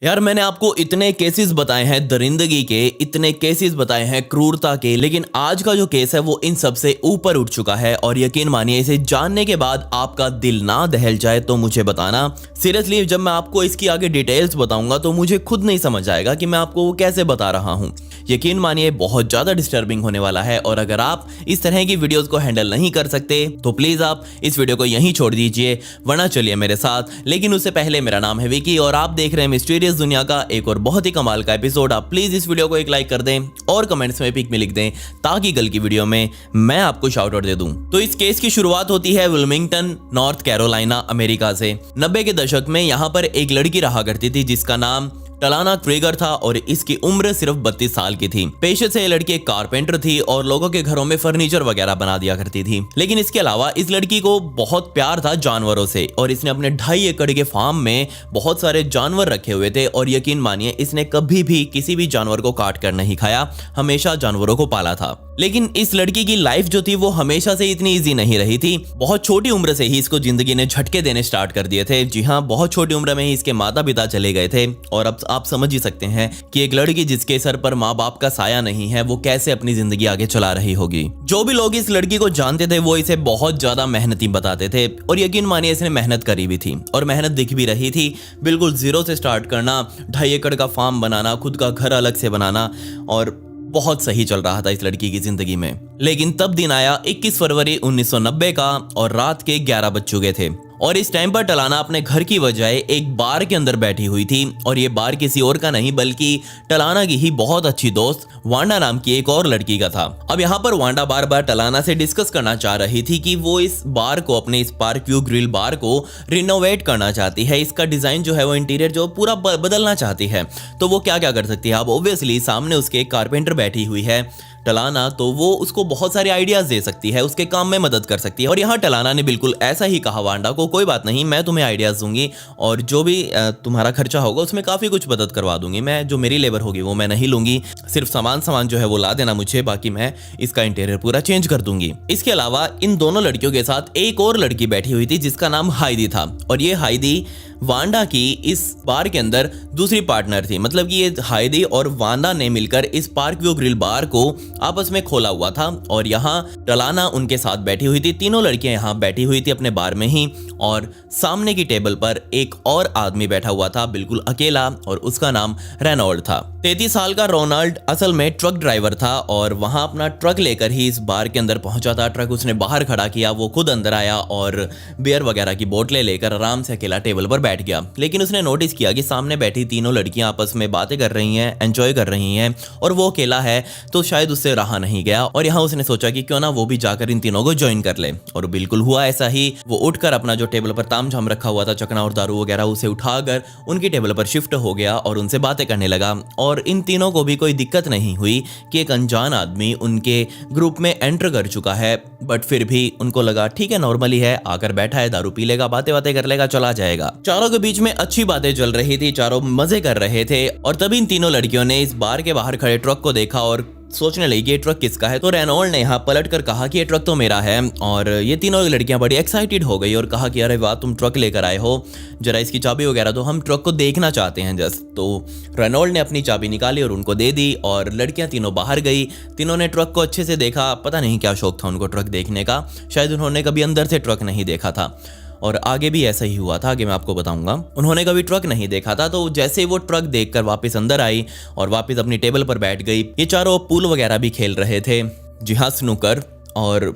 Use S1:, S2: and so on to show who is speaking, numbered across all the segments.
S1: यार मैंने आपको इतने केसेस बताए हैं दरिंदगी के, इतने केसेस बताए हैं क्रूरता के, लेकिन आज का जो केस है वो इन सब से ऊपर उठ चुका है। और यकीन मानिए इसे जानने के बाद आपका दिल ना दहल जाए तो मुझे बताना। सीरियसली जब मैं आपको इसकी आगे डिटेल्स बताऊंगा तो मुझे खुद नहीं समझ आएगा कि मैं आपको वो कैसे बता रहा हूँ। यकीन मानिए बहुत ज़्यादा डिस्टर्बिंग होने वाला है। और अगर आप इस तरह की वीडियोस को हैंडल नहीं कर सकते तो प्लीज़ आप इस वीडियो को यहीं छोड़ दीजिए, वरना चलिए मेरे साथ। लेकिन उससे पहले मेरा नाम है विकी और आप देख रहे हैं मिस्टीरियस दुनिया का एक और बहुत ही कमाल का एपिसोड। आप प्लीज़ इस वीडियो को एक लाइक कर दें और कमेंट्स में पिक में लिख दें ताकि कल की वीडियो में मैं आपको शाउट आउट दे दूं। तो इस केस की शुरुआत होती है विल्मिंगटन, नॉर्थ कैरोलिना, अमेरिका से। 90 के दशक में यहाँ पर एक लड़की रहा करती थी जिसका नाम टलाना क्रेगर था और इसकी उम्र सिर्फ 32 साल की थी। पेशे से ये लड़की एक कारपेंटर थी और लोगों के घरों में फर्नीचर वगैरह बना दिया करती थी। लेकिन इसके अलावा इस लड़की को बहुत प्यार था जानवरों से और इसने अपने 2.5 एकड़ के फार्म में बहुत सारे जानवर रखे हुए थे। और यकीन मानिए इसने कभी भी किसी भी जानवर को काट कर नहीं खाया, हमेशा जानवरों को पाला था। लेकिन इस लड़की की लाइफ जो थी वो हमेशा से इतनी इजी नहीं रही थी। बहुत छोटी उम्र से ही इसको जिंदगी ने झटके देने स्टार्ट कर दिए थे। जी हाँ, बहुत छोटी उम्र में ही इसके माता पिता चले गए थे। और अब आप समझ ही सकते हैं कि एक लड़की जिसके सर पर माँ बाप का साया नहीं है वो कैसे अपनी जिंदगी आगे चला रही होगी। जो भी लोग इस लड़की को जानते थे वो इसे बहुत ज्यादा मेहनती बताते थे और यकीन मानिए इसने मेहनत करी भी थी और मेहनत दिख भी रही थी। बिल्कुल जीरो से स्टार्ट करना, 2.5 एकड़ का फार्म बनाना, खुद का घर अलग से बनाना, और बहुत सही चल रहा था इस लड़की की जिंदगी में। लेकिन तब दिन आया 21 फरवरी 1990 का और रात के 11 बज चुके थे। और इस टाइम पर टलाना अपने घर की बजाय एक बार के अंदर बैठी हुई थी। और ये बार किसी और का नहीं बल्कि टलाना की ही बहुत अच्छी दोस्त वांडा नाम की एक और लड़की का था। अब यहाँ पर वांडा बार बार टलाना से डिस्कस करना चाह रही थी कि वो इस बार को, अपने इस पार्क व्यू ग्रिल बार को रिनोवेट करना चाहती है। इसका डिजाइन जो है वो इंटीरियर जो पूरा बदलना चाहती है। तो वो क्या क्या कर सकती है। अब ऑब्वियसली सामने उसके एक कारपेंटर बैठी हुई है टलाना, तो वो उसको बहुत सारे आइडियाज दे सकती है, उसके काम में मदद कर सकती है। और यहाँ टलाना ने बिल्कुल ऐसा ही कहा वांडा को, कोई बात नहीं, मैं तुम्हें आइडियाज दूंगी और जो भी तुम्हारा खर्चा होगा उसमें काफी कुछ मदद करवा दूंगी। मैं जो मेरी लेबर होगी वो मैं नहीं लूंगी, सिर्फ सामान जो है वो ला देना मुझे, बाकी मैं इसका इंटीरियर पूरा चेंज कर दूंगी। इसके अलावा इन दोनों लड़कियों के साथ एक और लड़की बैठी हुई थी जिसका नाम हाइदी था। और ये हाइदी वांडा की इस बार के अंदर दूसरी पार्टनर थी। मतलब कि ये हाइदी और वांडा ने मिलकर इस पार्क व्यू ग्रिल बार को आपस में खोला हुआ था। और यहाँ टलाना उनके साथ बैठी हुई थी। तीनों लड़कियां यहाँ बैठी हुई थी अपने बार में ही। और सामने की टेबल पर एक और आदमी बैठा हुआ था, बिल्कुल अकेला, और उसका नाम रेनॉल्ड था। 33 साल का रोनाल्ड असल में ट्रक ड्राइवर था और वहां अपना ट्रक लेकर ही इस बार के अंदर पहुंचा था। ट्रक उसने बाहर खड़ा किया, वो खुद अंदर आया और बियर वगैरह की बोतलें लेकर आराम से अकेला टेबल पर बैठ गया। लेकिन उसने नोटिस किया कि सामने बैठी तीनों लड़कियां आपस में बातें कर रही हैं, एंजॉय कर रही हैं, और वो अकेला है तो शायद उससे रहा नहीं गया। और यहाँ उसने सोचा कि क्यों ना वो भी जाकर इन तीनों को ज्वाइन कर ले। और बिल्कुल हुआ ऐसा ही। वो उठकर अपना जो टेबल पर तामझाम रखा हुआ था, चकना और दारू वगैरह, उसे उठाकर उनकी टेबल पर शिफ्ट हो गया और उनसे बातें करने लगा। और इन तीनों को भी कोई दिक्कत नहीं हुई कि एक अनजान आदमी उनके ग्रुप में एंटर कर चुका है। बट फिर भी उनको लगा ठीक है, नॉर्मली है, आकर बैठा है, दारू पी लेगा, बातें कर लेगा, चला जाएगा। चारों के बीच में अच्छी बातें चल रही थी, चारों मजे कर रहे थे। और तभी इन तीनों लड़कियों ने इस बार के बाहर खड़े ट्रक को देखा और सोचने लगी कि ये ट्रक किसका है। तो रेनॉल्ड ने यहाँ पलट कर कहा कि ये ट्रक तो मेरा है। और ये तीनों लड़कियां बड़ी एक्साइटेड हो गई और कहा कि अरे वाह, तुम ट्रक लेकर आए हो, जरा इसकी चाबी वगैरह तो हम ट्रक को देखना चाहते हैं जस्ट। तो रेनॉल्ड ने अपनी चाबी निकाली और उनको दे दी और लड़कियां तीनों बाहर गई। तीनों ने ट्रक को अच्छे से देखा। पता नहीं क्या शौक था उनको ट्रक देखने का, शायद उन्होंने कभी अंदर से ट्रक नहीं देखा था। और आगे भी ऐसा ही हुआ था, आगे मैं आपको बताऊंगा। उन्होंने कभी ट्रक नहीं देखा था। तो जैसे वो ट्रक देखकर वापस अंदर आई और वापस अपनी टेबल पर बैठ गई। ये चारों पूल वगैरह भी खेल रहे थे, जी हाँ, स्नूकर। और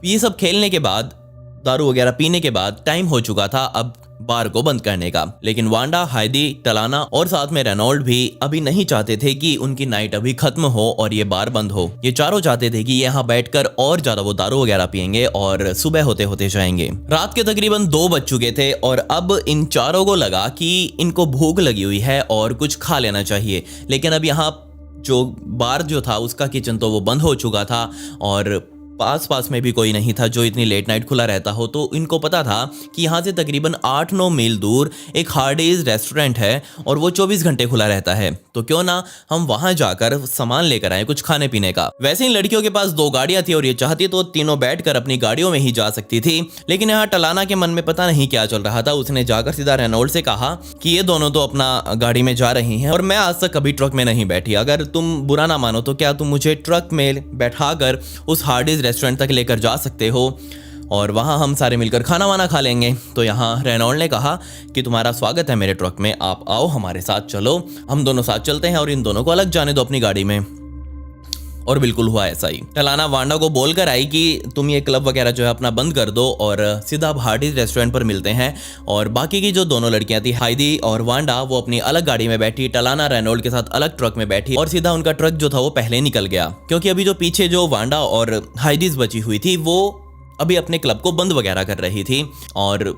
S1: ये सब खेलने के बाद, दारू वगैरह पीने के बाद टाइम हो चुका था अब बार को बंद करने का। लेकिन वांडा, हाइदी, टलाना और साथ में रेनॉल्ड भी अभी नहीं चाहते थे कि उनकी नाइट अभी खत्म हो और ये बार बंद हो। ये चारों चाहते थे कि यहाँ बैठकर और ज्यादा वो दारू वगैरह पियेंगे और सुबह होते होते जाएंगे। रात के तकरीबन 2 बज चुके थे और अब इन चारों को लगा कि इनको भूख लगी हुई है और कुछ खा लेना चाहिए। लेकिन अब यहाँ जो बार जो था उसका किचन तो वो बंद हो चुका था और पास में भी कोई नहीं था जो इतनी लेट नाइट खुला रहता हो, तो इनको पता था कि यहाँ से तकरीबन 8-9 मील दूर एक हार्डीज रेस्टोरेंट है और वो 24 घंटे खुला रहता है। तो क्यों ना हम वहां जाकर सामान लेकर आए कुछ खाने पीने का। वैसे ही लड़कियों के पास 2 गाड़ियां थी और ये चाहती तो तीनों बैठकर अपनी गाड़ियों में ही जा सकती थी, लेकिन यहाँ टलाना के मन में पता नहीं क्या चल रहा था। उसने जाकर सीधा रेनॉल्ड से कहा कि ये दोनों तो अपना गाड़ी में जा रही हैं और मैं आज तक कभी ट्रक में नहीं बैठी। अगर तुम बुरा ना मानो तो क्या तुम मुझे ट्रक में बैठाकर उस हार्डीज रेस्टोरेंट तक लेकर जा सकते हो और वहाँ हम सारे मिलकर खाना वाना खा लेंगे। तो यहाँ रेनॉल्ड ने कहा कि तुम्हारा स्वागत है मेरे ट्रक में, आप आओ हमारे साथ चलो, हम दोनों साथ चलते हैं और इन दोनों को अलग जाने दो अपनी गाड़ी में। और बिल्कुल हुआ ऐसा ही। टलाना वांडा को बोलकर आई कि तुम ये क्लब वगैरह जो है अपना बंद कर दो और सीधा हार्डीज रेस्टोरेंट पर मिलते हैं। और बाकी की जो दोनों लड़कियां थी, हाइडी और वांडा, वो अपनी अलग गाड़ी में बैठी, टलाना रेनॉल्ड के साथ अलग ट्रक में बैठी और सीधा उनका ट्रक जो था वो पहले निकल गया, क्योंकि अभी जो पीछे जो वांडा और हाइडीज बची हुई थी वो अभी अपने क्लब को बंद वगैरह कर रही थी और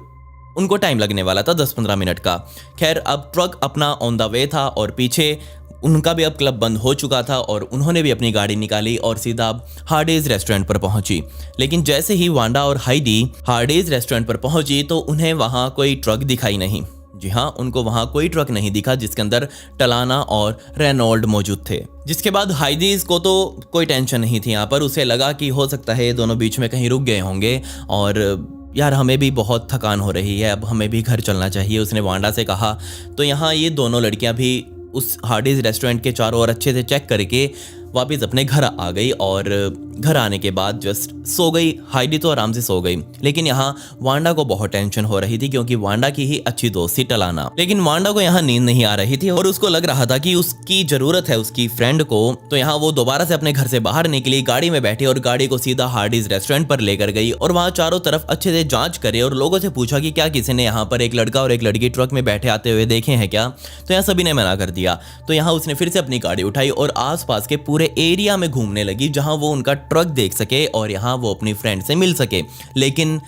S1: उनको टाइम लगने वाला था 10-15 मिनट का। खैर अब ट्रक अपना ऑन द वे था और पीछे उनका भी अब क्लब बंद हो चुका था और उन्होंने भी अपनी गाड़ी निकाली और सीधा हार्डीज रेस्टोरेंट पर पहुंची। लेकिन जैसे ही वांडा और हाइडी हार्डीज रेस्टोरेंट पर पहुंची तो उन्हें वहां कोई ट्रक दिखाई नहीं। जी हाँ, उनको वहां कोई ट्रक नहीं दिखा जिसके अंदर टलाना और रेनॉल्ड मौजूद थे। जिसके बाद हाइडीज को तो कोई टेंशन नहीं थी यहाँ पर। उसे लगा कि हो सकता है ये दोनों बीच में कहीं रुक गए होंगे और यार हमें भी बहुत थकान हो रही है, अब हमें भी घर चलना चाहिए, उसने वांडा से कहा। तो यहाँ ये दोनों लड़कियां भी उस हार्डीज रेस्टोरेंट के चारों ओर अच्छे से चेक करके वापस अपने घर आ गई और घर आने के बाद जस्ट सो गई। हाइडी तो आराम से सो गई, लेकिन यहाँ वांडा को बहुत टेंशन हो रही थी क्योंकि वांडा की ही अच्छी दोस्त थी टलाना। लेकिन वांडा को यहाँ नींद नहीं आ रही थी और उसको लग रहा था कि उसकी जरूरत है उसकी फ्रेंड को। तो यहाँ वो दोबारा से अपने घर से बाहर निकली, गाड़ी में बैठी और गाड़ी को सीधा हार्डीज रेस्टोरेंट पर लेकर गई और वहाँ चारों तरफ अच्छे से जांच करे और लोगों से पूछा कि क्या किसी ने यहाँ पर एक लड़का और एक लड़की ट्रक में बैठे आते हुए देखे हैं क्या। तो यहाँ सभी ने मना कर दिया। तो यहाँ उसने फिर से अपनी गाड़ी उठाई और आसपास के पूरे एरिया में घूमने लगी जहां वो उनका ट्रक देख सके और यहां वो अपनी फ्रेंड से मिल सके। लेकिन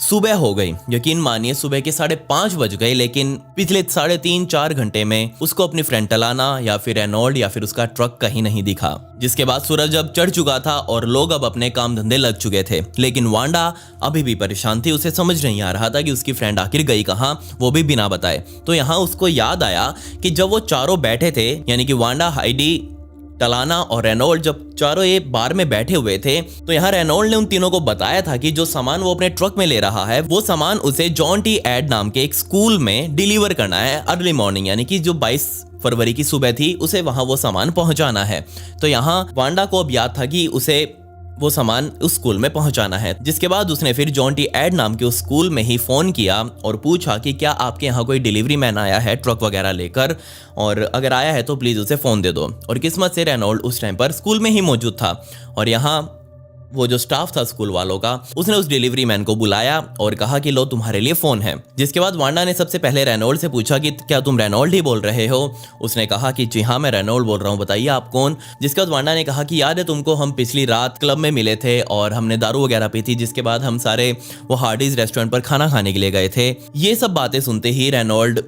S1: सुबह हो गई, यकीन मानिए सुबह के 5:30 बज गए, लेकिन पिछले 3.5-4 घंटे में उसको अपनी फ्रेंड टलाना या फिर रेनॉल्ड या फिर उसका ट्रक कहीं नहीं दिखा। जिसके बाद सूरज अब चढ़ चुका था और लोग अब अपने काम धंधे लग चुके थे। लेकिन वांडा अभी भी परेशान थी, उसे समझ नहीं आ रहा था कि उसकी फ्रेंड आखिर गई कहाँ, वो भी बिना बताए। तो यहाँ उसको याद आया कि जब वो चारों बैठे थे, यानी कि वांडा, हाइडी, टलाना और रेनॉल्ड, जब चारों ये बार में बैठे हुए थे तो यहाँ रेनॉल्ड ने उन तीनों को बताया था कि जो सामान वो अपने ट्रक में ले रहा है वो सामान उसे जॉन टी एड नाम के एक स्कूल में डिलीवर करना है अर्ली मॉर्निंग, यानी कि जो 22 फरवरी की सुबह थी उसे वहां वो सामान पहुंचाना है। तो यहाँ वांडा को अब याद था कि उसे वो सामान उस स्कूल में पहुंचाना है। जिसके बाद उसने फिर जॉन टी एड नाम के उस स्कूल में ही फोन किया और पूछा कि क्या आपके यहाँ कोई डिलीवरी मैन आया है ट्रक वगैरह लेकर, और अगर आया है तो प्लीज उसे फोन दे दो। और किस्मत से रेनॉल्ड उस टाइम पर स्कूल में ही मौजूद था और यहाँ वो जो स्टाफ था स्कूल वालों का, उसने उस डिलीवरी मैन को बुलाया और कहा कि लो तुम्हारे लिए फोन है। जिसके बाद वांडा ने सबसे पहले रेनॉल्ड से पूछा कि क्या तुम रेनॉल्ड ही बोल रहे हो। उसने कहा कि जी हाँ मैं रेनॉल्ड बोल रहा हूँ, बताइए आप कौन। जिसके बाद वांडा ने कहा कि याद है तुमको, हम पिछली रात क्लब में मिले थे और हमने दारू वगैरह पी थी, जिसके बाद हम सारे वो हार्डीज रेस्टोरेंट पर खाना खाने के लिए गए थे। ये सब बातें सुनते ही रेनॉल्ड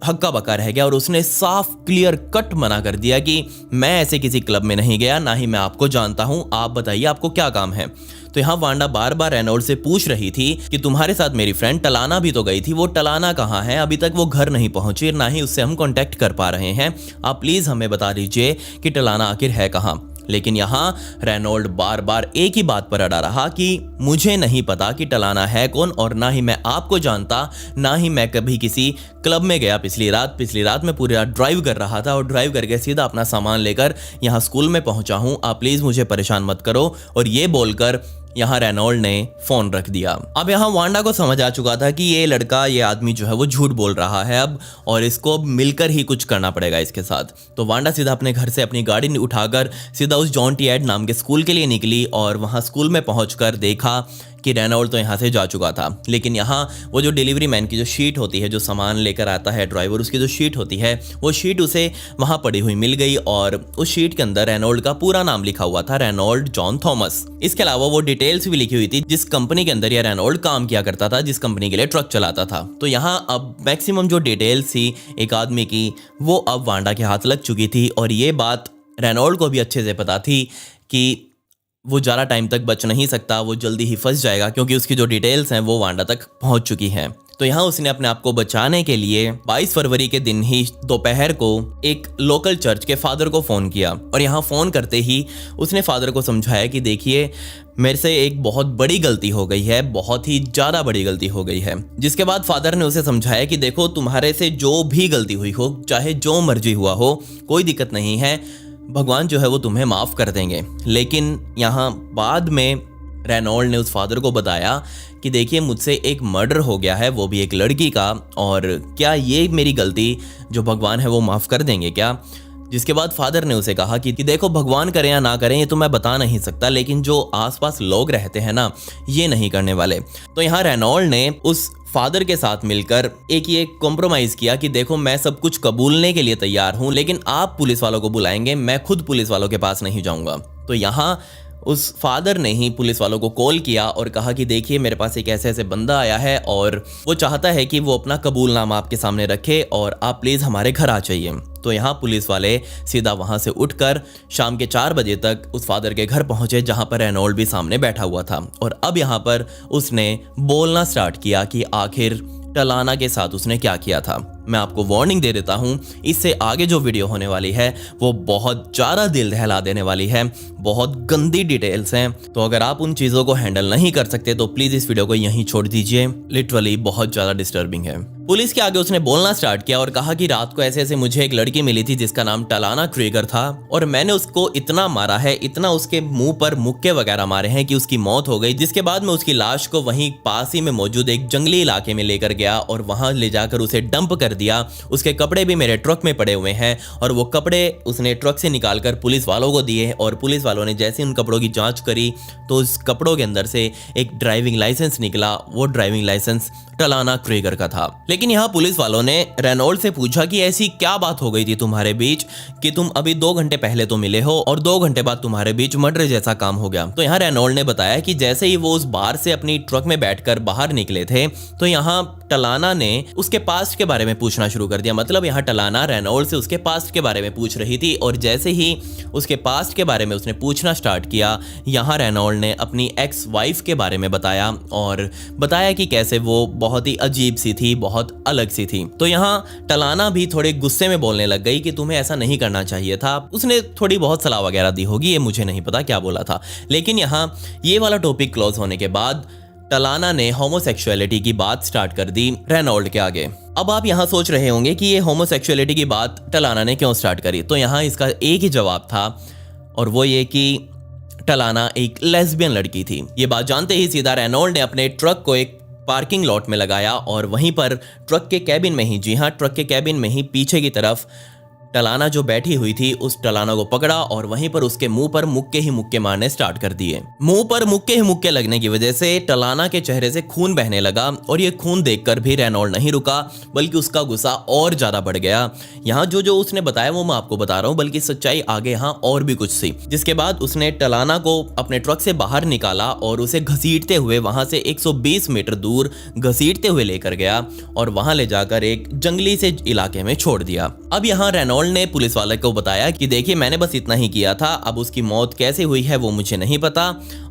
S1: हक्का बक्का रह गया और उसने साफ क्लियर कट मना कर दिया कि मैं ऐसे किसी क्लब में नहीं गया, ना ही मैं आपको जानता हूं, आप बताइए आपको क्या काम है। तो यहाँ वांडा बार बार रेनॉल्ड से पूछ रही थी कि तुम्हारे साथ मेरी फ्रेंड टलाना भी तो गई थी, वो टलाना कहाँ है, अभी तक वो घर नहीं पहुंची, ना ही उससे हम कांटेक्ट कर पा रहे हैं, आप प्लीज हमें बता दीजिए कि टलाना आखिर है कहाँ। लेकिन यहाँ रेनॉल्ड बार बार एक ही बात पर अड़ा रहा कि मुझे नहीं पता कि टलाना है कौन और ना ही मैं आपको जानता, ना ही मैं कभी किसी क्लब में गया पिछली रात मैं पूरी रात ड्राइव कर रहा था और ड्राइव करके सीधा अपना सामान लेकर यहाँ स्कूल में पहुंचा हूँ, आप प्लीज मुझे परेशान मत करो। और ये बोलकर यहाँ रेनॉल्ड ने फोन रख दिया। अब यहाँ वांडा को समझ आ चुका था कि ये लड़का, ये आदमी जो है वो झूठ बोल रहा है अब, और इसको मिलकर ही कुछ करना पड़ेगा इसके साथ। तो वांडा सीधा अपने घर से अपनी गाड़ी उठाकर सीधा उस जॉन टी एड नाम के स्कूल के लिए निकली और वहाँ स्कूल में पहुंचकर देखा कि रेनॉल्ड तो यहाँ से जा चुका था। लेकिन यहाँ वो जो डिलीवरी मैन की जो शीट होती है, जो सामान लेकर आता है ड्राइवर, उसकी जो शीट होती है, वो शीट उसे वहाँ पड़ी हुई मिल गई और उस शीट के अंदर रेनॉल्ड का पूरा नाम लिखा हुआ था, रेनॉल्ड जॉन थॉमस। इसके अलावा वो डिटेल्स भी लिखी हुई थी जिस कंपनी के अंदर ये रेनॉल्ड काम किया करता था, जिस कंपनी के लिए ट्रक चलाता था। तो यहाँ अब मैक्सिमम जो डिटेल्स थी एक आदमी की, वो अब वांडा के हाथ लग चुकी थी और ये बात रेनॉल्ड को भी अच्छे से पता थी कि वो ज़्यादा टाइम तक बच नहीं सकता, वो जल्दी ही फंस जाएगा क्योंकि उसकी जो डिटेल्स हैं वो वांडा तक पहुंच चुकी हैं। तो यहाँ उसने अपने आप को बचाने के लिए 22 फरवरी के दिन ही दोपहर को एक लोकल चर्च के फादर को फ़ोन किया और यहाँ फ़ोन करते ही उसने फादर को समझाया कि देखिए मेरे से एक बहुत बड़ी गलती हो गई है, बहुत ही ज़्यादा बड़ी गलती हो गई है। जिसके बाद फादर ने उसे समझाया कि देखो तुम्हारे से जो भी गलती हुई हो, चाहे जो मर्जी हुआ हो, कोई दिक्कत नहीं है, भगवान जो है वो तुम्हें माफ़ कर देंगे। लेकिन यहाँ बाद में रेनॉल्ड ने उस फादर को बताया कि देखिए मुझसे एक मर्डर हो गया है, वो भी एक लड़की का, और क्या ये मेरी गलती जो भगवान है वो माफ़ कर देंगे क्या। जिसके बाद फादर ने उसे कहा कि देखो भगवान करें या ना करें ये तो मैं बता नहीं सकता, लेकिन जो आसपास लोग रहते हैं ना ये नहीं करने वाले। तो यहाँ रेनॉल्ड ने उस फादर के साथ मिलकर एक ये कॉम्प्रोमाइज़ किया कि देखो मैं सब कुछ कबूलने के लिए तैयार हूँ, लेकिन आप पुलिस वालों को बुलाएंगे, मैं खुद पुलिस वालों के पास नहीं जाऊँगा। तो यहाँ उस फादर ने ही पुलिस वालों को कॉल किया और कहा कि देखिए मेरे पास एक ऐसे ऐसे बंदा आया है और वो चाहता है कि वो अपना कबूलनामा आपके सामने रखे और आप प्लीज़ हमारे घर आ जाइए। तो यहाँ पुलिस वाले सीधा वहाँ से उठकर शाम के 4 बजे तक उस फादर के घर पहुँचे जहाँ पर रेनॉल्ड भी सामने बैठा हुआ था। और अब यहाँ पर उसने बोलना स्टार्ट किया कि आखिर टलाना के साथ उसने क्या किया था। मैं आपको वार्निंग दे देता हूँ, इससे आगे जो वीडियो होने वाली है वो बहुत ज़्यादा दिल दहला देने वाली है, बहुत गंदी डिटेल्स हैं। तो अगर आप उन चीज़ों को हैंडल नहीं कर सकते तो प्लीज़ इस वीडियो को यहीं छोड़ दीजिए, लिटरली बहुत ज़्यादा डिस्टर्बिंग है। पुलिस के आगे उसने बोलना स्टार्ट किया और कहा कि रात को ऐसे ऐसे मुझे एक लड़की मिली थी जिसका नाम टलाना क्रेगर था और मैंने उसको इतना मारा है, इतना उसके मुंह पर मुक्के वगैरह मारे हैं कि उसकी मौत हो गई। जिसके बाद मैं उसकी लाश को वहीं पास ही में मौजूद एक जंगली इलाके में लेकर गया और वहां ले जाकर उसे डंप कर दिया। उसके कपड़े भी मेरे ट्रक में पड़े हुए हैं और वो कपड़े उसने ट्रक से निकालकर पुलिस वालों को दिए और पुलिस वालों ने जैसे उन कपड़ों की जांच करी तो उस कपड़ों के अंदर से एक ड्राइविंग लाइसेंस निकला। वो ड्राइविंग लाइसेंस टलाना क्रेगर का था। लेकिन यहाँ पुलिस वालों ने रेनॉल्ड से पूछा कि ऐसी क्या बात हो गई थी तुम्हारे बीच कि तुम अभी 2 घंटे पहले तो मिले हो और 2 घंटे बाद तुम्हारे बीच मर्डर जैसा काम हो गया। तो यहाँ रेनॉल्ड ने बताया कि जैसे ही वो उस बार से अपनी ट्रक में बैठकर बाहर निकले थे तो यहाँ टलाना ने उसके पास्ट के बारे में पूछना शुरू कर दिया। मतलब यहाँ टलाना रेनॉल्ड से उसके पास्ट के बारे में पूछ रही थी और जैसे ही उसके पास्ट के बारे में उसने पूछना स्टार्ट किया, यहाँ रेनॉल्ड ने अपनी एक्स वाइफ के बारे में बताया और बताया कि कैसे वो बहुत ही अजीब सी थी, बहुत अलग सी थी। तो यहाँ टलाना भी थोड़े गुस्से में बोलने लग गई कि तुम्हें ऐसा नहीं करना चाहिए था। उसने थोड़ी बहुत सलाह वगैरह दी होगी, ये मुझे नहीं पता क्या बोला था। लेकिन यहाँ ये वाला टॉपिक क्लोज होने के बाद टलाना ने होमोसेक्सुअलिटी की बात स्टार्ट कर दी रेनॉल्ड के आगे। अब आप यहाँ सोच रहे होंगे कि ये होमोसेक्सुअलिटी की बात टलाना ने क्यों स्टार्ट करी। तो यहाँ इसका एक ही जवाब था और वो ये कि टलाना एक लेस्बियन लड़की थी। ये बात जानते ही सीधा रेनॉल्ड ने अपने ट्रक को एक पार्किंग लॉट में लगाया और वहीं पर ट्रक के कैबिन में ही, जी हाँ, ट्रक के कैबिन में ही पीछे की तरफ टलाना जो बैठी हुई थी उस टलाना को पकड़ा और वहीं पर उसके मुंह पर मुक्के ही मुक्के मारने स्टार्ट कर दिए। मुंह पर मुक्के ही मुक्के लगने की वजह से टलाना के चेहरे से खून बहने लगा और ये खून देखकर भी रेनॉल्ड नहीं रुका बल्कि उसका गुस्सा और ज्यादा बढ़ गया। यहाँ जो उसने बताया वो मैं आपको बता रहा हूँ, बल्कि सच्चाई आगे यहाँ और भी कुछ थी। जिसके बाद उसने टलाना को अपने ट्रक से बाहर निकाला और उसे घसीटते हुए वहां से 120 मीटर दूर घसीटते हुए लेकर गया और वहां ले जाकर एक जंगली से इलाके में छोड़ दिया। अब यहाँ रेनॉल्ड ने पुलिस वाले को बताया कि देखिए मैंने बस इतना ही किया था, अब उसकी मौत कैसे हुई है वो मुझे नहीं पता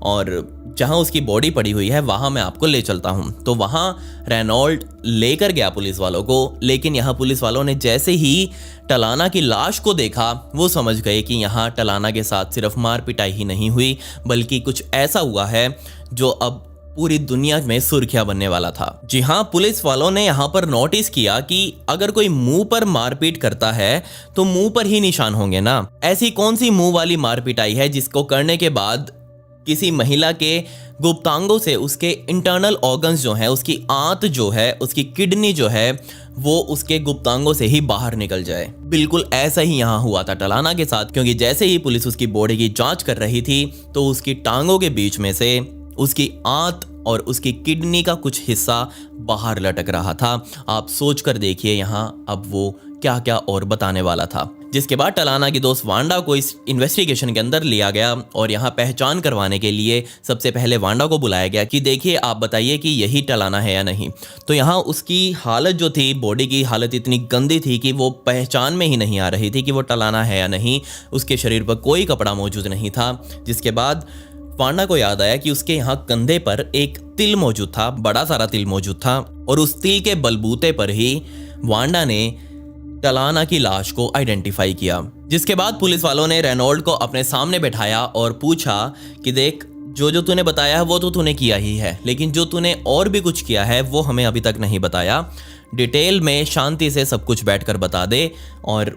S1: और जहां उसकी बॉडी पड़ी हुई है वहां मैं आपको ले चलता हूं। तो वहां रेनॉल्ड लेकर गया पुलिस वालों को। लेकिन यहाँ पुलिस वालों ने जैसे ही टलाना की लाश को देखा वो समझ गए कि यहाँ टलाना के साथ सिर्फ मार पिटाई ही नहीं हुई बल्कि कुछ ऐसा हुआ है जो अब पूरी दुनिया में सुर्खियां बनने वाला था। जी हाँ, पुलिस वालों ने यहाँ पर नोटिस किया कि अगर कोई मुंह पर मारपीट करता है तो मुंह पर ही निशान होंगे ना। ऐसी कौन सी मुंह वाली मारपिटाई है जिसको करने के बाद किसी महिला के गुप्तांगों से उसके इंटरनल ऑर्गन्स जो है, उसकी आंत जो है, उसकी किडनी जो है वो उसके गुप्तांगों से ही बाहर निकल जाए। बिल्कुल ऐसा ही यहाँ हुआ था टलाना के साथ, क्योंकि जैसे ही पुलिस उसकी बॉडी की जांच कर रही थी तो उसकी टांगों के बीच में से उसकी आंत और उसकी किडनी का कुछ हिस्सा बाहर लटक रहा था। आप सोच कर देखिए यहाँ अब वो क्या क्या और बताने वाला था। जिसके बाद टलाना की दोस्त वांडा को इस इन्वेस्टिगेशन के अंदर लिया गया और यहाँ पहचान करवाने के लिए सबसे पहले वांडा को बुलाया गया कि देखिए आप बताइए कि यही टलाना है या नहीं। तो यहाँ उसकी हालत जो थी, बॉडी की हालत इतनी गंदी थी कि वो पहचान में ही नहीं आ रही थी कि वो टलाना है या नहीं। उसके शरीर पर कोई कपड़ा मौजूद नहीं था। जिसके बाद वांडा को याद आया कि उसके यहाँ कंधे पर एक तिल मौजूद था, बड़ा सारा तिल मौजूद था, और उस तिल के बलबूते पर ही वांडा ने टलाना की लाश को आइडेंटिफाई किया। जिसके बाद पुलिस वालों ने रेनॉल्ड को अपने सामने बैठाया और पूछा कि देख, जो जो तूने बताया है वो तो तूने किया ही है, लेकिन जो तूने और भी कुछ किया है वो हमें अभी तक नहीं बताया। डिटेल में शांति से सब कुछ बैठकर बता दे और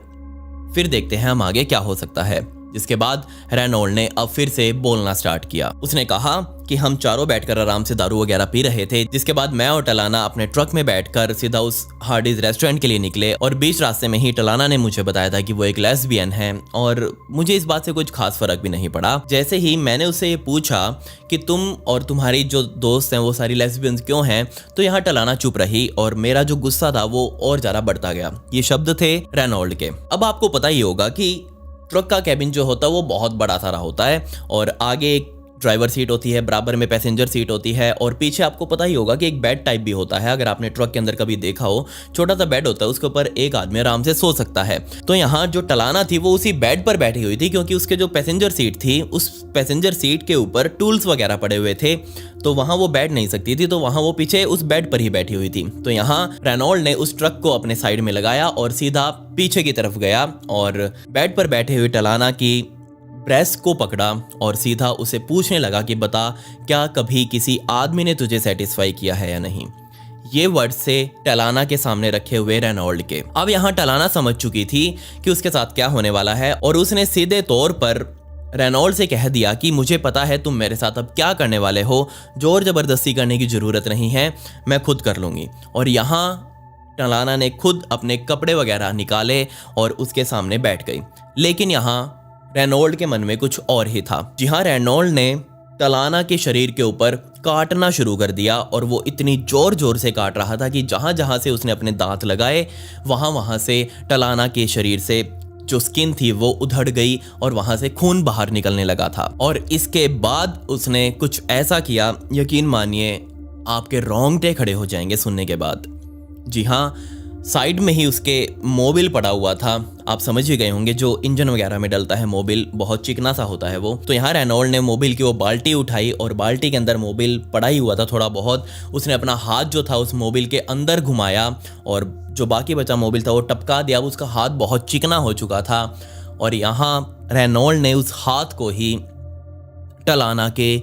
S1: फिर देखते हैं हम आगे क्या हो सकता है। जिसके बाद रेनॉल्ड ने अब फिर से बोलना स्टार्ट किया। उसने कहा कि हम चारों बैठकर आराम से दारू वगैरह पी रहे थे, जिसके बाद मैं और टलाना अपने ट्रक में बैठकर सीधा उस हार्डीज रेस्टोरेंट के लिए निकले, और बीच रास्ते में ही टलाना ने मुझे बताया था कि वो एक लेस्बियन है, और मुझे इस बात से कुछ खास फर्क भी नहीं पड़ा। जैसे ही मैंने उससे ये पूछा कि तुम और तुम्हारी जो दोस्त हैं वो सारी लेस्बियंस क्यों हैं, तो यहाँ टलाना चुप रही और मेरा जो गुस्सा था वो और ज्यादा बढ़ता गया। ये शब्द थे रेनॉल्ड के। अब आपको पता ही होगा कि ट्रक का कैबिन जो होता है वो बहुत बड़ा सारा होता है, और आगे एक ड्राइवर सीट होती है, बराबर में पैसेंजर सीट होती है, और पीछे आपको पता ही होगा कि एक बेड टाइप भी होता है। अगर आपने ट्रक के अंदर कभी देखा हो, छोटा सा बेड होता है, उसके ऊपर एक आदमी आराम से सो सकता है। तो यहाँ जो टलाना थी वो उसी बेड पर बैठी हुई थी, क्योंकि उसके जो पैसेंजर सीट थी उस पैसेंजर सीट के ऊपर टूल्स वगैरह पड़े हुए थे, तो वहां वो बैठ नहीं सकती थी, तो वहां वो पीछे उस बेड पर ही बैठी हुई थी। तो यहाँ रेनॉल्ड ने उस ट्रक को अपने साइड में लगाया और सीधा पीछे की तरफ गया और बेड पर बैठे हुए टलाना की ब्रेस्ट को पकड़ा और सीधा उसे पूछने लगा कि बता, क्या कभी किसी आदमी ने तुझे सेटिस्फाई किया है या नहीं। ये वर्ड से टलाना के सामने रखे हुए रेनॉल्ड के। अब यहाँ टलाना समझ चुकी थी कि उसके साथ क्या होने वाला है, और उसने सीधे तौर पर रेनॉल्ड से कह दिया कि मुझे पता है तुम मेरे साथ अब क्या करने वाले हो, जोर जबरदस्ती करने की जरूरत नहीं है, मैं खुद कर लूंगी। और यहाँ टलाना ने खुद अपने कपड़े वगैरह निकाले और उसके सामने बैठ गई। लेकिन यहाँ रेनॉल्ड के मन में कुछ और ही था। जी हाँ, रेनॉल्ड ने टलाना के शरीर के ऊपर काटना शुरू कर दिया, और वो इतनी जोर जोर से काट रहा था कि जहां जहां से उसने अपने दांत लगाए वहां वहां से टलाना के शरीर से जो स्किन थी वो उधड़ गई और वहां से खून बाहर निकलने लगा था। और इसके बाद उसने कुछ ऐसा किया, यकीन मानिए आपके रोंगटे खड़े हो जाएंगे सुनने के बाद। जी हाँ, साइड में ही उसके मोबिल पड़ा हुआ था। आप समझ ही गए होंगे, जो इंजन वगैरह में डलता है मोबिल, बहुत चिकना सा होता है वो। तो यहाँ रेनॉल्ड ने मोबिल की वो बाल्टी उठाई और बाल्टी के अंदर मोबिल पड़ा ही हुआ था थोड़ा बहुत। उसने अपना हाथ जो था उस मोबिल के अंदर घुमाया और जो बाकी बचा मोबिल था वो टपका दिया। उसका हाथ बहुत चिकना हो चुका था, और यहाँ रेनॉल्ड ने उस हाथ को ही टलाना के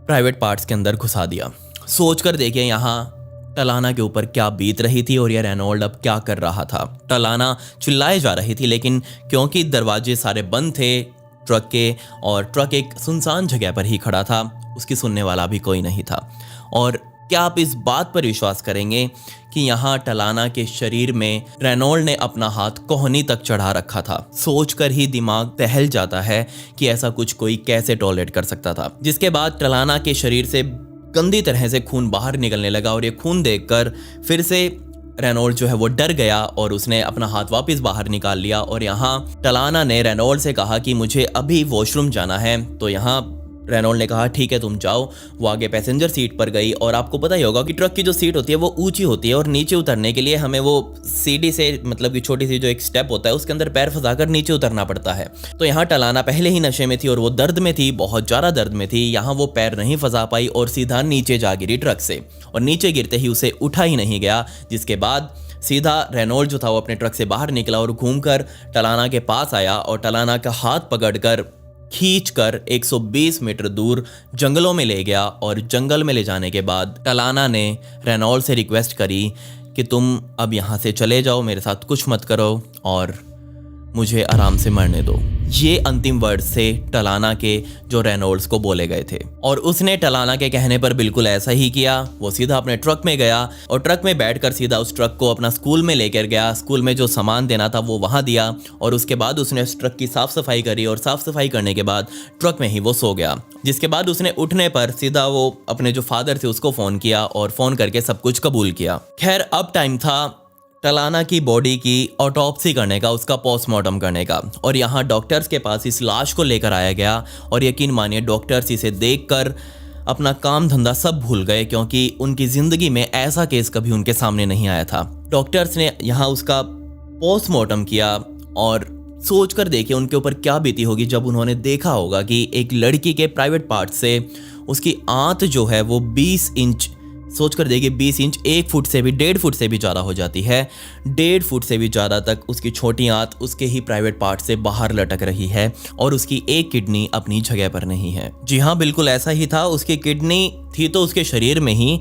S1: प्राइवेट पार्ट्स के अंदर घुसा दिया। सोच कर देखिए यहाँ टलाना के ऊपर क्या बीत रही थी और यह रेनॉल्ड अब क्या कर रहा था। टलाना चिल्लाए जा रही थी, लेकिन क्योंकि दरवाजे सारे बंद थे ट्रक के और ट्रक एक सुनसान जगह पर ही खड़ा था, उसकी सुनने वाला भी कोई नहीं था। और क्या आप इस बात पर विश्वास करेंगे कि यहाँ टलाना के शरीर में रेनॉल्ड ने अपना हाथ कोहनी तक चढ़ा रखा था। सोचकर ही दिमाग दहल जाता है कि ऐसा कुछ कोई कैसे टॉलरेट कर सकता था। जिसके बाद टलाना के शरीर से गंदी तरह से खून बाहर निकलने लगा, और ये खून देखकर फिर से रेनॉल्ड जो है वो डर गया और उसने अपना हाथ वापस बाहर निकाल लिया। और यहाँ टलाना ने रेनॉल्ड से कहा कि मुझे अभी वॉशरूम जाना है। तो यहाँ रेनॉल्ड ने कहा ठीक है तुम जाओ। वो आगे पैसेंजर सीट पर गई, और आपको पता ही होगा कि ट्रक की जो सीट होती है वो ऊंची होती है, और नीचे उतरने के लिए हमें वो सीढ़ी से, मतलब कि छोटी सी जो एक स्टेप होता है उसके अंदर पैर फंसाकर नीचे उतरना पड़ता है। तो यहाँ टलाना पहले ही नशे में थी और वो दर्द में थी, बहुत ज़्यादा दर्द में थी। यहाँ वो पैर नहीं फंसा पाई और सीधा नीचे जा गिरी ट्रक से, और नीचे गिरते ही उसे उठा ही नहीं गया। जिसके बाद सीधा रेनॉल्ड जो था वो अपने ट्रक से बाहर निकला और घूमकर टलाना के पास आया और टलाना का हाथ पकड़कर खींचकर 120 मीटर दूर जंगलों में ले गया। और जंगल में ले जाने के बाद टलाना ने रेनॉल्ड से रिक्वेस्ट करी कि तुम अब यहाँ से चले जाओ, मेरे साथ कुछ मत करो और मुझे आराम से मरने दो। ये अंतिम वर्ड से टलाना के जो रेनॉल्ड्स को बोले गए थे, और उसने टलाना के कहने पर बिल्कुल ऐसा ही किया। वो सीधा अपने ट्रक में गया और ट्रक में बैठकर सीधा उस ट्रक को अपना स्कूल में लेकर गया। स्कूल में जो सामान देना था वो वहां दिया, और उसके बाद उसने उस ट्रक की साफ सफाई करी, और साफ सफाई करने के बाद ट्रक में ही वो सो गया। जिसके बाद उसने उठने पर सीधा वो अपने जो फादर थे उसको फोन किया और फोन करके सब कुछ कबूल किया। खैर अब टाइम था टलाना की बॉडी की ऑटोप्सी करने का, उसका पोस्टमार्टम करने का, और यहाँ डॉक्टर्स के पास इस लाश को लेकर आया गया। और यकीन मानिए डॉक्टर्स इसे देखकर अपना काम धंधा सब भूल गए, क्योंकि उनकी ज़िंदगी में ऐसा केस कभी उनके सामने नहीं आया था। डॉक्टर्स ने यहाँ उसका पोस्टमार्टम किया और सोच कर देखिए उनके ऊपर क्या बीती होगी जब उन्होंने देखा होगा कि एक लड़की के प्राइवेट पार्ट से उसकी आंत जो है वो 20 इंच, सोच कर देखिए 20 इंच 1 फुट से भी 1.5 फुट से भी ज़्यादा हो जाती है। 1.5 फुट से भी ज़्यादा तक उसकी छोटी आंत उसके ही प्राइवेट पार्ट से बाहर लटक रही है और उसकी एक किडनी अपनी जगह पर नहीं है। जी हाँ, बिल्कुल ऐसा ही था। उसकी किडनी थी तो उसके शरीर में ही,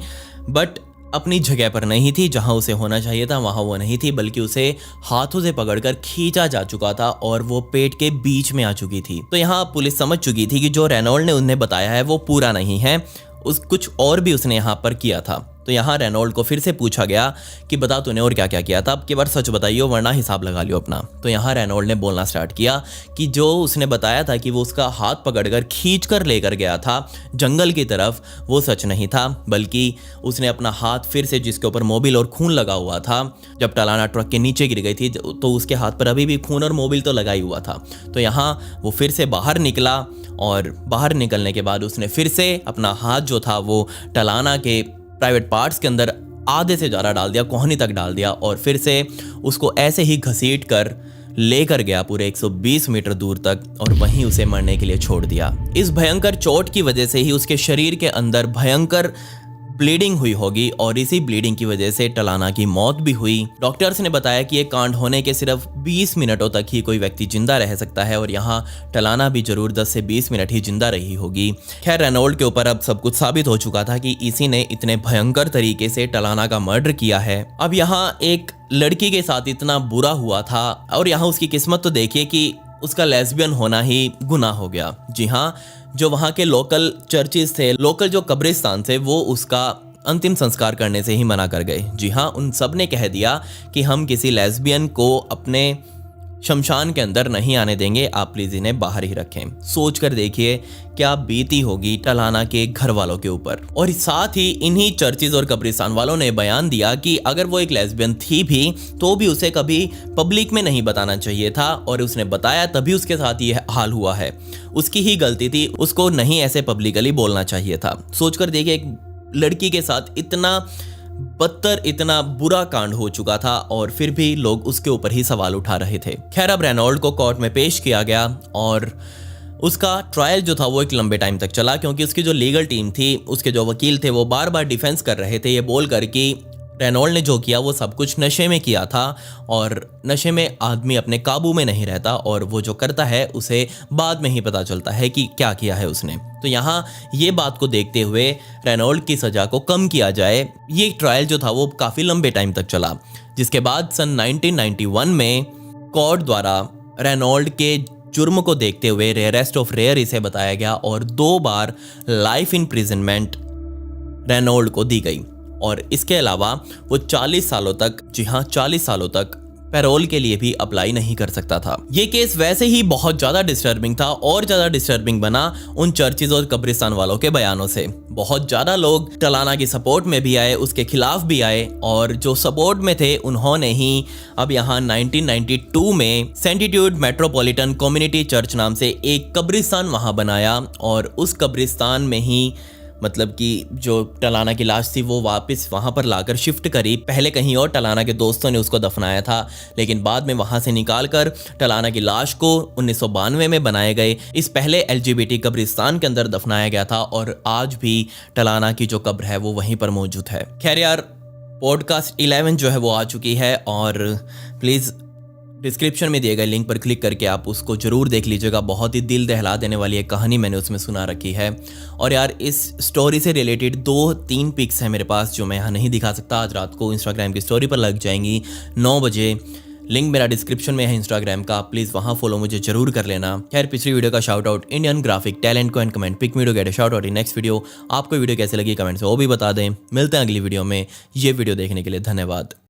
S1: बट अपनी जगह पर नहीं थी, जहां उसे होना चाहिए था वहां वो नहीं थी, बल्कि उसे हाथों से पकड़कर खींचा जा चुका था और वो पेट के बीच में आ चुकी थी। तो यहाँ पुलिस समझ चुकी थी कि जो रेनॉल्ड ने उन्हें बताया है वो पूरा नहीं है, कुछ और भी उसने यहाँ पर किया था। तो यहाँ रेनॉल्ड को फिर से पूछा गया कि बता तूने और क्या क्या किया था, अब की बार सच बताइयो वरना हिसाब लगा लियो अपना। तो यहाँ रेनॉल्ड ने बोलना स्टार्ट किया कि जो उसने बताया था कि वो उसका हाथ पकड़कर खींच कर लेकर गया था जंगल की तरफ, वो सच नहीं था, बल्कि उसने अपना हाथ फिर से, जिसके ऊपर मोबिल और खून लगा हुआ था, जब टलाना ट्रक के नीचे गिर गई थी तो उसके हाथ पर अभी भी खून और मोबिल तो लगा ही हुआ था। तो यहाँ वो फिर से बाहर निकला और बाहर निकलने के बाद उसने फिर से अपना हाथ जो था वो टलाना के प्राइवेट पार्ट्स के अंदर आधे से ज़्यादा डाल दिया, कोहनी तक डाल दिया और फिर से उसको ऐसे ही घसीट कर लेकर गया पूरे 120 मीटर दूर तक और वहीं उसे मरने के लिए छोड़ दिया। इस भयंकर चोट की वजह से ही उसके शरीर के अंदर भयंकर ब्लीडिंग हुई होगी और इसी ब्लीडिंग की वजह से टलाना की मौत भी हुई। डॉक्टर्स ने बताया कि ये कांड होने के सिर्फ 20 मिनटों तक ही कोई व्यक्ति जिंदा रह सकता है और यहाँ टलाना भी जरूर 10 से 20 मिनट ही जिंदा रही होगी। खैर, रेनॉल्ड के ऊपर अब सब कुछ साबित हो चुका था कि इसी ने इतने भयंकर तरीके से टलाना का मर्डर किया है। अब यहाँ एक लड़की के साथ इतना बुरा हुआ था और यहाँ उसकी किस्मत तो देखिए कि उसका लेस्बियन होना ही गुनाह हो गया। जी हाँ, जो वहाँ के लोकल चर्चेस थे, लोकल जो कब्रिस्तान थे, वो उसका अंतिम संस्कार करने से ही मना कर गए। जी हाँ, उन सब ने कह दिया कि हम किसी लेस्बियन को अपने शमशान के अंदर नहीं आने देंगे, आप प्लीज इन्हें बाहर ही रखें। सोच कर देखिए क्या बीती होगी टलाना के घर वालों के ऊपर। और साथ ही इन्हीं चर्चिज और कब्रिस्तान वालों ने बयान दिया कि अगर वो एक लेस्बियन थी भी तो भी उसे कभी पब्लिक में नहीं बताना चाहिए था और उसने बताया तभी उसके साथ ये हाल हुआ है। उसकी ही गलती थी, उसको नहीं ऐसे पब्लिकली बोलना चाहिए था। सोचकर देखिए एक लड़की के साथ इतना बदतर, इतना बुरा कांड हो चुका था और फिर भी लोग उसके ऊपर ही सवाल उठा रहे थे। खैर, अब रेनॉल्ड को कोर्ट में पेश किया गया और उसका ट्रायल जो था वो एक लंबे टाइम तक चला, क्योंकि उसकी जो लीगल टीम थी, उसके जो वकील थे, वो बार बार डिफेंस कर रहे थे ये बोलकर कि रेनॉल्ड ने जो किया वो सब कुछ नशे में किया था और नशे में आदमी अपने काबू में नहीं रहता और वो जो करता है उसे बाद में ही पता चलता है कि क्या किया है उसने। तो यहाँ ये बात को देखते हुए रेनॉल्ड की सज़ा को कम किया जाए। ये ट्रायल जो था वो काफ़ी लंबे टाइम तक चला, जिसके बाद सन 1991 में कोर्ट द्वारा रेनॉल्ड के जुर्म को देखते हुए रेयरेस्ट ऑफ रेयर इसे बताया गया और 2 बार लाइफ इम्प्रिजनमेंट रेनॉल्ड को दी गई और इसके अलावा वो 40 सालों तक, जी हाँ 40 सालों तक पैरोल के लिए भी अप्लाई नहीं कर सकता था। ये केस वैसे ही बहुत ज़्यादा डिस्टर्बिंग था और ज़्यादा डिस्टर्बिंग बना उन चर्चिज और कब्रिस्तान वालों के बयानों से। बहुत ज़्यादा लोग टलाना की सपोर्ट में भी आए, उसके खिलाफ भी आए और जो सपोर्ट में थे उन्होंने ही अब यहाँ 1992 में सेंटिट्यूड मेट्रोपॉलिटन कम्युनिटी चर्च नाम से एक कब्रिस्तान वहाँ बनाया और उस कब्रिस्तान में ही मतलब कि जो टलाना की लाश थी वो वापस वहाँ पर लाकर शिफ्ट करी। पहले कहीं और टलाना के दोस्तों ने उसको दफनाया था, लेकिन बाद में वहाँ से निकाल कर टलाना की लाश को 1992 में बनाए गए इस पहले LGBT कब्रिस्तान के अंदर दफनाया गया था और आज भी टलाना की जो कब्र है वो वहीं पर मौजूद है। खैर यार, पॉडकास्ट 11 जो है वो आ चुकी है और प्लीज़ डिस्क्रिप्शन में दिए गए लिंक पर क्लिक करके आप उसको जरूर देख लीजिएगा। बहुत ही दिल दहला देने वाली एक कहानी मैंने उसमें सुना रखी है। और यार, इस स्टोरी से रिलेटेड 2-3 पिक्स हैं मेरे पास जो मैं यहाँ नहीं दिखा सकता। आज रात को इंस्टाग्राम की स्टोरी पर लग जाएंगी 9 बजे। लिंक मेरा डिस्क्रिप्शन में है इंस्टाग्राम का, प्लीज़ वहाँ फॉलो मुझे जरूर कर लेना। खैर, पिछली वीडियो का shout out Indian graphic talent को and comment pick video get a shout out in next video. आपको वीडियो कैसे लगी कमेंट से वो भी बता दें। मिलते हैं अगली वीडियो में। ये वीडियो देखने के लिए धन्यवाद।